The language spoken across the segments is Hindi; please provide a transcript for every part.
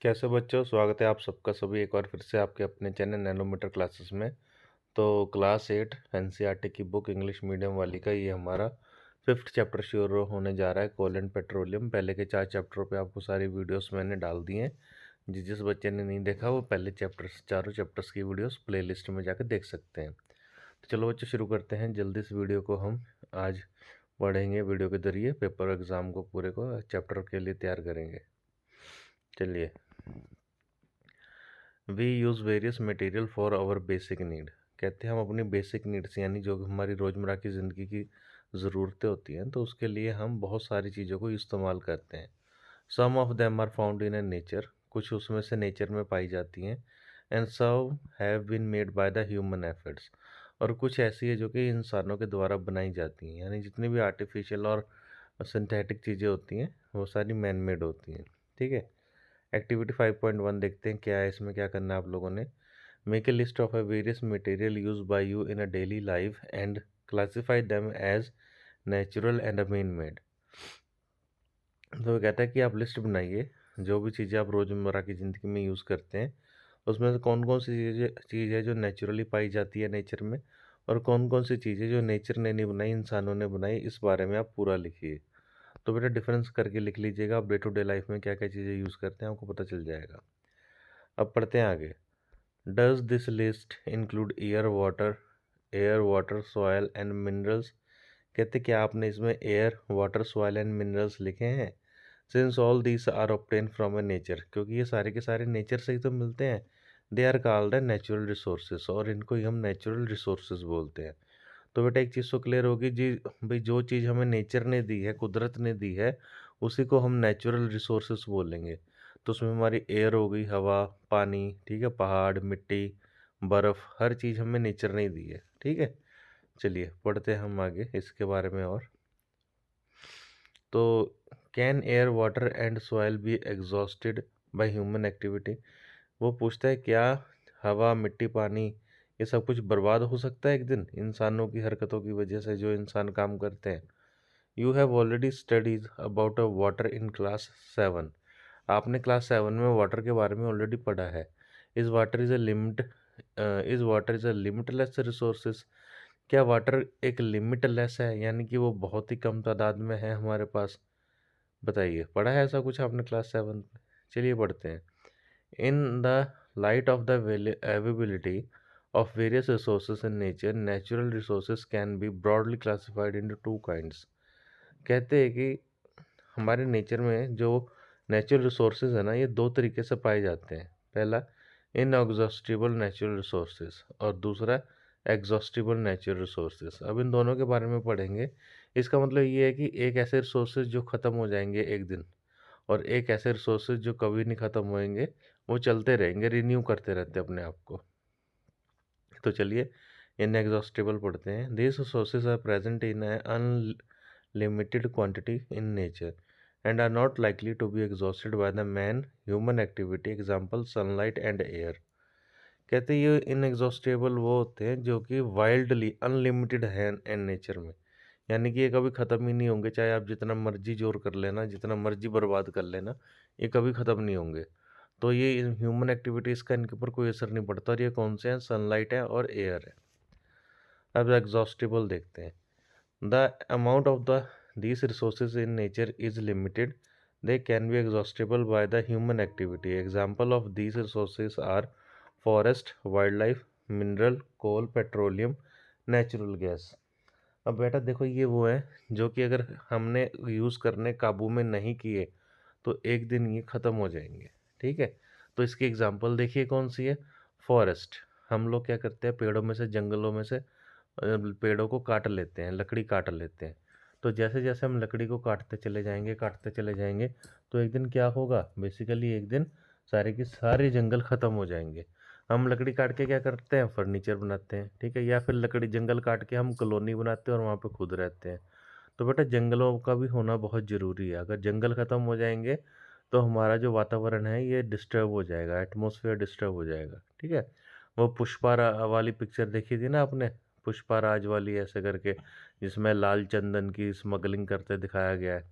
कैसे बच्चों, स्वागत है आप सबका सभी एक बार फिर से आपके अपने चैनल नैनोमीटर क्लासेस में। तो क्लास 8 एनसीईआरटी की बुक इंग्लिश मीडियम वाली का ये हमारा 5th चैप्टर शुरू होने जा रहा है, कोल एंड पेट्रोलियम। पहले के 4 चैप्टरों पे आपको सारी वीडियोस मैंने डाल दी हैं। जिस बच्चे ने नहीं देखा वो पहले चैप्टर्स, चारों चैप्टर्स की वीडियोस प्लेलिस्ट में जाकर देख सकते हैं। तो चलो बच्चों, शुरू करते हैं जल्दी से। वीडियो को हम आज पढ़ेंगे, वीडियो के जरिए पेपर एग्ज़ाम को पूरे को चैप्टर के लिए तैयार करेंगे। चलिए। We use various material for our basic need. कहते हैं हम अपनी बेसिक नीड्स यानी जो हमारी रोज़मर्रा की ज़िंदगी की ज़रूरतें होती हैं, तो उसके लिए हम बहुत सारी चीज़ों को इस्तेमाल करते हैं। Some of them are found in a nature, कुछ उसमें से नेचर में पाई जाती हैं। And some have been made by the human efforts, और कुछ ऐसी है जो कि इंसानों के द्वारा बनाई जाती हैं। यानी जितनी भी आर्टिफिशियल और सिंथेटिक चीज़ें होती हैं वो सारी मैन मेड होती हैं। ठीक है। एक्टिविटी 5.1 देखते हैं क्या है, इसमें क्या करना है आप लोगों ने। Make a list of a various material use by you in a daily life and classify them as natural and man made. तो वो कहता है कि आप लिस्ट बनाइए जो भी चीज़ें आप रोज़मर्रा की ज़िंदगी में यूज़ करते हैं, उसमें से कौन कौन सी चीज़ है जो नेचुरली पाई जाती है नेचर में, और कौन कौन सी चीज़ें जो नेचर ने नहीं बनाई, इंसानों ने बनाई। इस बारे में आप पूरा लिखिए। तो बेटा डिफरेंस करके लिख लीजिएगा, आप डे टू डे लाइफ में क्या क्या चीज़ें यूज़ करते हैं आपको पता चल जाएगा। अब पढ़ते हैं आगे। Does this list include air water soil and minerals. कहते क्या आपने इसमें air water soil and minerals लिखे हैं। Since all these are obtain from a nature, क्योंकि ये सारे के सारे नेचर से ही तो मिलते हैं। दे आर कॉल्ड है नेचुरल रिसोर्सेज, और इनको ही हम नेचुरल रिसोर्सेज बोलते हैं। तो बेटा एक चीज़ तो क्लियर होगी जी, भाई जो चीज़ हमें नेचर ने दी है, कुदरत ने दी है, उसी को हम नेचुरल रिसोर्सेज बोलेंगे। तो उसमें हमारी एयर हो गई, हवा, पानी, ठीक है, पहाड़, मिट्टी, बर्फ़, हर चीज़ हमें नेचर ने ही दी है। ठीक है। चलिए पढ़ते हैं हम आगे इसके बारे में। और तो can air water and soil be exhausted by human activity. वो पूछता है क्या हवा, मिट्टी, पानी, ये सब कुछ बर्बाद हो सकता है एक दिन इंसानों की हरकतों की वजह से, जो इंसान काम करते हैं। You have already studies about a water in class 7। आपने क्लास 7 में वाटर के बारे में ऑलरेडी पढ़ा है। इस water is a limitless resources. क्या वाटर एक लिमिटलेस है, यानी कि वो बहुत ही कम तादाद में है हमारे पास। बताइए, पढ़ा है ऐसा कुछ आपने क्लास 7 में? चलिए पढ़ते हैं। In the light of the availability of various resources in nature, natural resources can be broadly classified into two kinds। कहते हैं कि हमारे नेचर में जो नेचुरल रिसोर्सेज है ना, ये दो तरीके से पाए जाते हैं। पहला इनएग्जॉस्टिबल नेचुरल रिसोर्सेज, और दूसरा एग्जॉस्टिबल नेचुरल रिसोर्सेज। अब इन दोनों के बारे में पढ़ेंगे। इसका मतलब ये है कि एक ऐसे रिसोर्सेज जो ख़त्म हो जाएंगे एक दिन, और एक ऐसे रिसोर्सेज जो कभी नहीं ख़त्म होएंगे, वो चलते रहेंगे, रिन्यू करते रहते हैं अपने आप को। तो चलिए इनएग्जॉस्टिबल पढ़ते हैं। These resources are present in unlimited quantity in nature and are not likely to be exhausted by the man human activity, example sunlight and air. कहते हैं ये इनएग्जॉस्टेबल वो होते हैं जो कि वाइल्डली अनलिमिटेड है इन नेचर में, यानी कि ये कभी ख़त्म ही नहीं होंगे, चाहे आप जितना मर्जी जोर कर लेना, जितना मर्जी बर्बाद कर लेना, ये कभी ख़त्म नहीं होंगे। तो ये ह्यूमन एक्टिविटीज़ का इनके ऊपर कोई असर नहीं पड़ता। और ये कौन से हैं? सनलाइट है और एयर है। अब एग्जॉस्टिबल देखते हैं। The amount of the these resources in nature is limited, they can be exhaustible by the human activity, example of these resources are forest, wild life, mineral, coal, petroleum, natural gas. अब बेटा देखो, ये वो है जो कि अगर हमने यूज़ करने काबू में नहीं किए तो एक दिन ये ख़त्म हो जाएंगे। ठीक है। तो इसकी एग्जांपल देखिए कौन सी है। फॉरेस्ट, हम लोग क्या करते हैं, पेड़ों में से, जंगलों में से पेड़ों को काट लेते हैं, लकड़ी काट लेते हैं। तो जैसे जैसे हम लकड़ी को काटते चले जाएंगे, तो एक दिन क्या होगा, बेसिकली एक दिन सारे के सारे जंगल ख़त्म हो जाएंगे। हम लकड़ी काट के क्या करते हैं, फर्नीचर बनाते हैं। ठीक है। या फिर लकड़ी, जंगल काट के हम कॉलोनी बनाते हैं और वहाँ पे खुद रहते हैं। तो बेटा जंगलों का भी होना बहुत ज़रूरी है। अगर जंगल ख़त्म हो जाएंगे तो हमारा जो वातावरण है ये डिस्टर्ब हो जाएगा, एटमॉस्फेयर डिस्टर्ब हो जाएगा। ठीक है। वो पुष्पा वाली पिक्चर देखी थी ना आपने, पुष्पा राज वाली, ऐसे करके, जिसमें लाल चंदन की स्मगलिंग करते दिखाया गया है।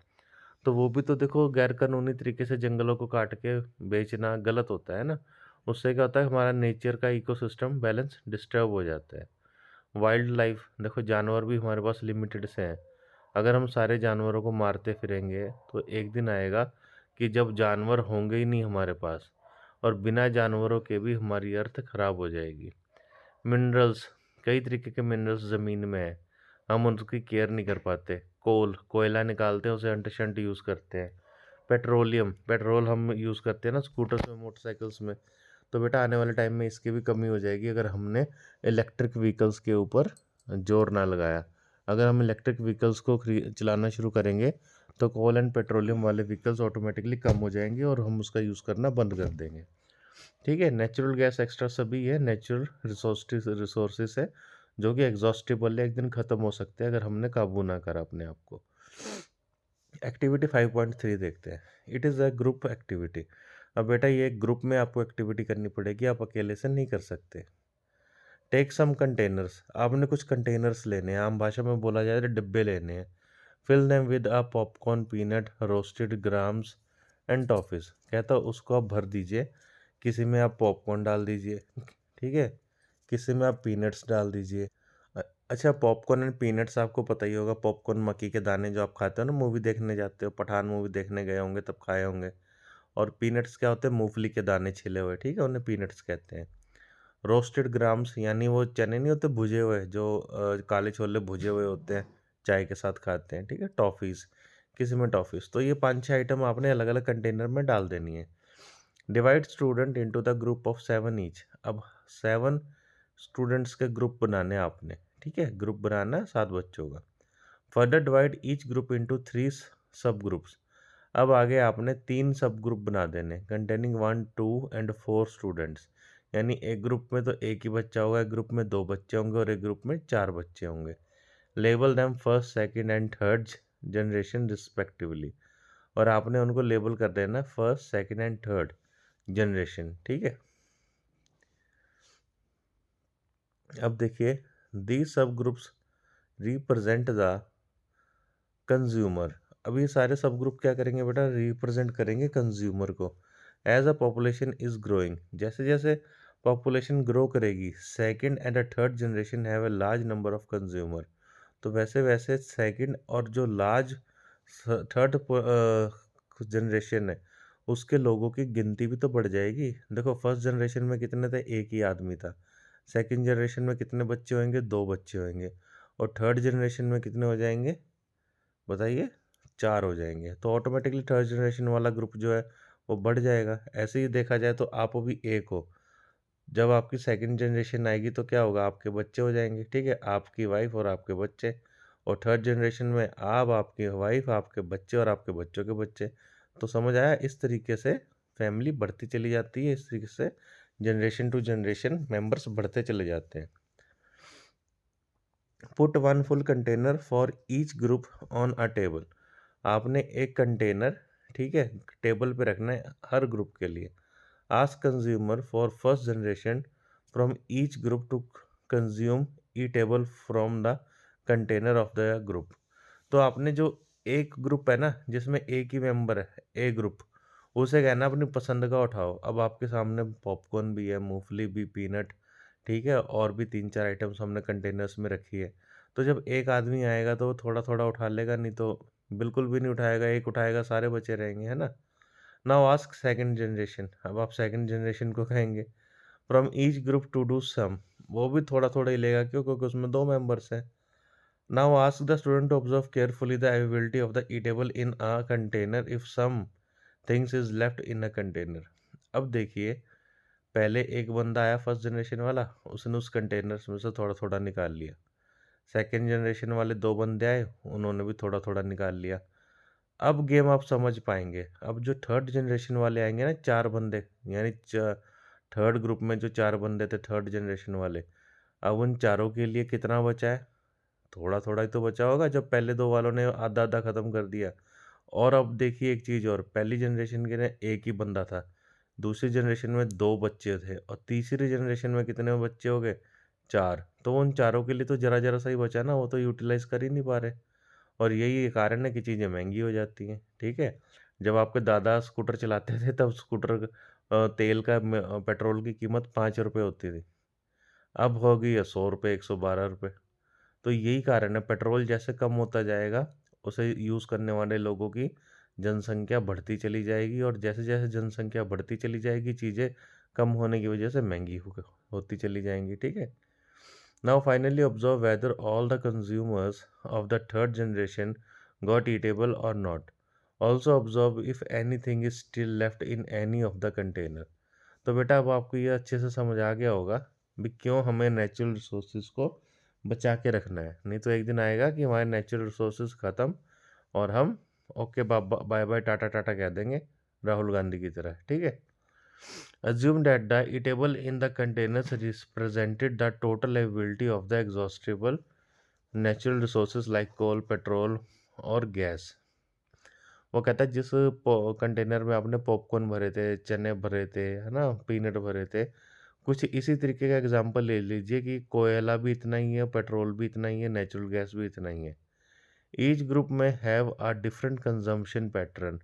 तो वो भी तो देखो गैर कानूनी तरीके से जंगलों को काट के बेचना गलत होता है ना? उससे क्या होता है हमारा नेचर का इकोसिस्टम बैलेंस डिस्टर्ब हो जाता है। वाइल्ड लाइफ देखो जानवर भी हमारे पास लिमिटेड से हैं। अगर हम सारे जानवरों को मारते फिरेंगे तो एक दिन आएगा कि जब जानवर होंगे ही नहीं हमारे पास और बिना जानवरों के भी हमारी अर्थ खराब हो जाएगी। मिनरल्स कई तरीके के मिनरल्स ज़मीन में है, हम उनकी केयर नहीं कर पाते। कोयला निकालते हैं उसे अंट शंट यूज़ करते हैं। पेट्रोल हम यूज़ करते हैं ना स्कूटर्स में मोटरसाइकिल्स में। तो बेटा आने वाले टाइम में इसकी भी कमी हो जाएगी अगर हमने इलेक्ट्रिक व्हीकल्स के ऊपर जोर ना लगाया। अगर हम इलेक्ट्रिक व्हीकल्स को चलाना शुरू करेंगे तो कोल एंड पेट्रोलियम वाले व्हीकल्स ऑटोमेटिकली कम हो जाएंगे और हम उसका यूज़ करना बंद कर देंगे। ठीक है, नेचुरल गैस एक्स्ट्रा सभी है, नेचुरल रिसोर्सेज है जो कि एग्जॉस्टिबल है, एक दिन ख़त्म हो सकते हैं अगर हमने काबू ना करा अपने आप को। एक्टिविटी 5.3 देखते हैं। It is a group activity. अब बेटा ये ग्रुप में आपको एक्टिविटी करनी पड़ेगी, आप अकेले से नहीं कर सकते। टेक सम कंटेनर्स, आपने कुछ कंटेनर्स लेने हैं, आम भाषा में बोला जाए तो डिब्बे लेने हैं। Fill them with a popcorn, peanut, roasted grams and toffees. कहता उसको आप भर दीजिए, किसी में आप पॉपकॉर्न डाल दीजिए, ठीक है, किसी में आप पीनट्स डाल दीजिए। अच्छा पॉपकॉर्न एंड पीनट्स आपको पता ही होगा, पॉपकॉर्न मक्की के दाने जो आप खाते हो ना, मूवी देखने जाते हो, पठान मूवी देखने गए होंगे तब खाए होंगे। और पीनट्स क्या होते हैं, मूंगफली के दाने छिले हुए, ठीक है, उन्हें पीनट्स कहते हैं। रोस्टेड ग्राम्स यानी वो चने नहीं होते भुजे हुए, जो काले छोले भुजे हुए होते हैं, चाय के साथ खाते हैं, ठीक है। टॉफ़ीज़, किसी में टॉफ़ीज़। तो ये 5-6 आइटम आपने अलग-अलग कंटेनर में डाल देनी है। Divide student into the group of 7 each. अब 7 स्टूडेंट्स के ग्रुप बनाने हैं आपने, ठीक है, ग्रुप बनाना है 7 बच्चों का। Further divide each group into 3 सब ग्रुप्स। अब आगे आपने 3 सब ग्रुप बना देने कंटेनिंग 1, 2 एंड 4 स्टूडेंट्स। यानी एक ग्रुप में तो एक ही बच्चा होगा, एक ग्रुप में 2 बच्चे होंगे और एक ग्रुप में 4 बच्चे होंगे। Label them first, second and third generation respectively. और आपने उनको लेबल कर देना first, second and third generation, ठीक है। अब देखिए, दी सब ग्रुप्स रिप्रेजेंट द कंज्यूमर। अब ये सारे सब ग्रुप क्या करेंगे बेटा, रिप्रेजेंट करेंगे कंज्यूमर को। As a population is growing, जैसे जैसे पॉपुलेशन ग्रो करेगी, second and third generation have a large number of consumer. तो वैसे वैसे सेकंड और जो लार्ज थर्ड जनरेशन है उसके लोगों की गिनती भी तो बढ़ जाएगी। देखो फर्स्ट जनरेशन में कितने थे, एक ही आदमी था। सेकंड जनरेशन में कितने बच्चे होंगे, 2 बच्चे होंगे। और थर्ड जनरेशन में कितने हो जाएंगे बताइए, 4 हो जाएंगे। तो ऑटोमेटिकली थर्ड जनरेशन वाला ग्रुप जो है वो बढ़ जाएगा। ऐसे ही देखा जाए तो आप भी एक हो, जब आपकी सेकंड जनरेशन आएगी तो क्या होगा, आपके बच्चे हो जाएंगे, ठीक है, आपकी वाइफ और आपके बच्चे। और थर्ड जनरेशन में आप, आपकी वाइफ, आपके बच्चे और आपके बच्चों के बच्चे। तो समझ आया, इस तरीके से फैमिली बढ़ती चली जाती है, इस तरीके से जनरेशन टू जनरेशन मेंबर्स बढ़ते चले जाते हैं। Put 1 full container for each group on a table. आपने एक कंटेनर, ठीक है, टेबल पे रखना है हर ग्रुप के लिए। Ask consumer for first generation from each group to consume eatable from the container of the group. तो आपने जो एक ग्रुप है ना जिसमें एक ही मेंबर है, ए ग्रुप, उसे कहना अपनी पसंद का उठाओ। अब आपके सामने पॉपकॉर्न भी है, मूंगफली भी, पीनट, ठीक है, और भी 3-4 आइटम्स हमने कंटेनर्स में रखी है। तो जब एक आदमी आएगा तो वो थोड़ा थोड़ा उठा लेगा, नहीं तो बिल्कुल भी नहीं उठाएगा, एक उठाएगा सारे बचे रहेंगे, है ना। नाउ आस्क सेकंड जनरेशन, अब आप सेकंड जनरेशन को कहेंगे from each group to do some. वो भी थोड़ा थोड़ा ही लेगा, क्यों, क्योंकि उसमें 2 मेंबर्स हैं। Now ask the student to observe carefully the availability of the eatable in a container if some things is left in a container. अब देखिए, पहले एक बंदा आया फर्स्ट जनरेशन वाला, उसने उस कंटेनर में से थोड़ा थोड़ा निकाल लिया। सेकंड जनरेशन वाले 2 बंदे आए, उन्होंने भी थोड़ा थोड़ा निकाल लिया। अब गेम आप समझ पाएंगे। अब जो थर्ड जनरेशन वाले आएंगे ना, 4 बंदे, यानी थर्ड ग्रुप में जो 4 बंदे थे थर्ड जनरेशन वाले, अब उन चारों के लिए कितना बचा है, थोड़ा थोड़ा ही तो बचा होगा, जब पहले 2 वालों ने आधा आधा खत्म कर दिया। और अब देखिए एक चीज़ और, पहली जनरेशन के ने एक ही बंदा था, दूसरी जनरेशन में 2 बच्चे थे और तीसरी जनरेशन में कितने बच्चे हो गए, 4। तो उन चारों के लिए तो ज़रा-ज़रा सा ही बचा ना, वो तो यूटिलाइज़ कर ही नहीं पा रहे। और यही कारण है कि चीज़ें महँगी हो जाती हैं, ठीक है? जब आपके दादा स्कूटर चलाते थे तब स्कूटर तेल का पेट्रोल की कीमत ₹5 होती थी। अब हो गई है ₹100, ₹112। तो यही कारण है, पेट्रोल जैसे कम होता जाएगा, उसे यूज़ करने वाले लोगों की जनसंख्या बढ़ती चली जाएगी और जैसे-जैसे जनसंख्या बढ़ती चली जाएगी, चीज़ें कम होने की वजह से महँगी होती चली जाएँगी, ठीक है? Now finally observe whether all the consumers of the third generation got eatable or not. Also observe if anything is still left in any of the container. तो बेटा अब आपको ये अच्छे से समझ आ गया होगा भी क्यों हमें नेचुरल रिसोर्सेज को बचा के रखना है। नहीं तो एक दिन आएगा कि हमारे नेचुरल रिसोर्सेज खत्म और हम okay bye bye tata tata कह देंगे, राहुल गांधी की तरह, ठीक है? Assume that the eatable in the containers represented the total availability of the exhaustible natural resources like coal, petrol और गैस। वो कहता है जिस कंटेनर में आपने पॉपकॉर्न भरे थे, चने भरे थे, है ना, पीनट भरे थे, कुछ इसी तरीके का एग्जांपल ले लीजिए कि कोयला भी इतना ही है, पेट्रोल भी इतना ही है, नेचुरल गैस भी इतना ही है। ईच ग्रुप में have a different consumption pattern.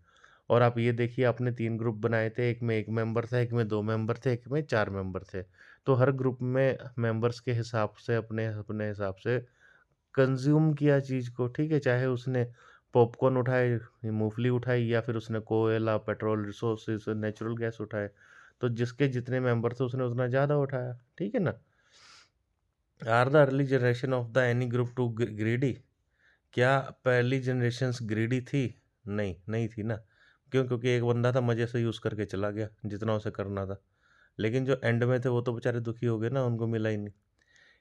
और आप ये देखिए, आपने 3 ग्रुप बनाए थे, एक में 1 मेंबर था, एक में 2 मेंबर थे, एक में 4 मेंबर थे। तो हर ग्रुप में मेंबर्स के हिसाब से अपने अपने हिसाब से कंज़्यूम किया चीज़ को, ठीक है? चाहे उसने पॉपकॉर्न उठाए, मूँगफली उठाई या फिर उसने कोयला, पेट्रोल रिसोर्सेज़, नेचुरल गैस उठाए। तो जिसके जितने मेंबर थे उसने उतना ज़्यादा उठाया, ठीक है ना? Are the early generation of the any group too greedy? क्या पहली जनरेशन्स ग्रीडी थी? नहीं, नहीं थी ना। क्यों? क्योंकि एक बंदा था मज़े से यूज़ करके चला गया, जितना उसे करना था। लेकिन जो एंड में थे वो तो बेचारे दुखी हो गए ना, उनको मिला ही नहीं।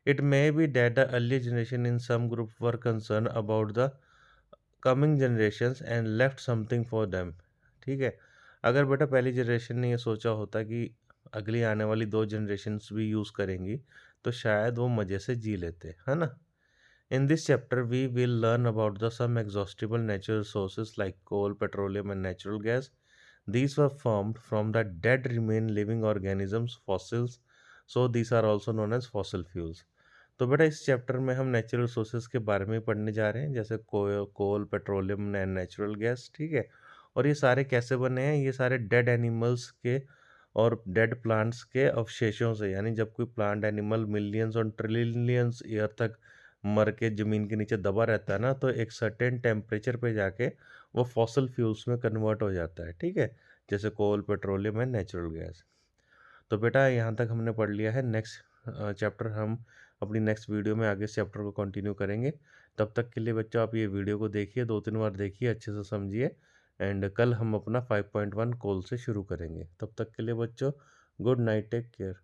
It may be that the early generation in some group were concern about the coming generations and left something for them. ठीक है? अगर बेटा पहली जनरेशन ने ये सोचा होता कि अगली आने वाली 2 जनरेशन्स भी यूज़ करेंगी, तो शायद वो मज़े से जी लेते, है ना? In this chapter, we will learn about the some exhaustible natural resources like coal, petroleum, and natural gas. These were formed from the dead remain living organisms, fossils. So these are also known as fossil fuels. तो बेटा इस चैप्टर में हम नेचुरल रिसोर्सेज के बारे में पढ़ने जा रहे हैं, जैसे कोल, पेट्रोलियम एंड नेचुरल गैस, ठीक है? और ये सारे कैसे बने हैं? ये सारे डेड एनिमल्स के और डेड प्लांट्स के अवशेषों से, यानी जब कोई प्लांट एनिमल मिलियंस और ट्रिलियंस ईयर तक मर के ज़मीन के नीचे दबा रहता है ना, तो एक सर्टेन टेम्परेचर पे जाके वो फॉसल फ्यूल्स में कन्वर्ट हो जाता है, ठीक है? जैसे कोल, पेट्रोलियम एंड नेचुरल गैस। तो बेटा यहाँ तक हमने पढ़ लिया है। नेक्स्ट चैप्टर हम अपनी नेक्स्ट वीडियो में आगे इस चैप्टर को कंटिन्यू करेंगे। तब तक के लिए बच्चों आप ये वीडियो को देखिए, 2-3 बार देखिए, अच्छे से समझिए एंड कल हम अपना 5.1 कोल से शुरू करेंगे। तब तक के लिए बच्चों गुड नाइट, टेक केयर।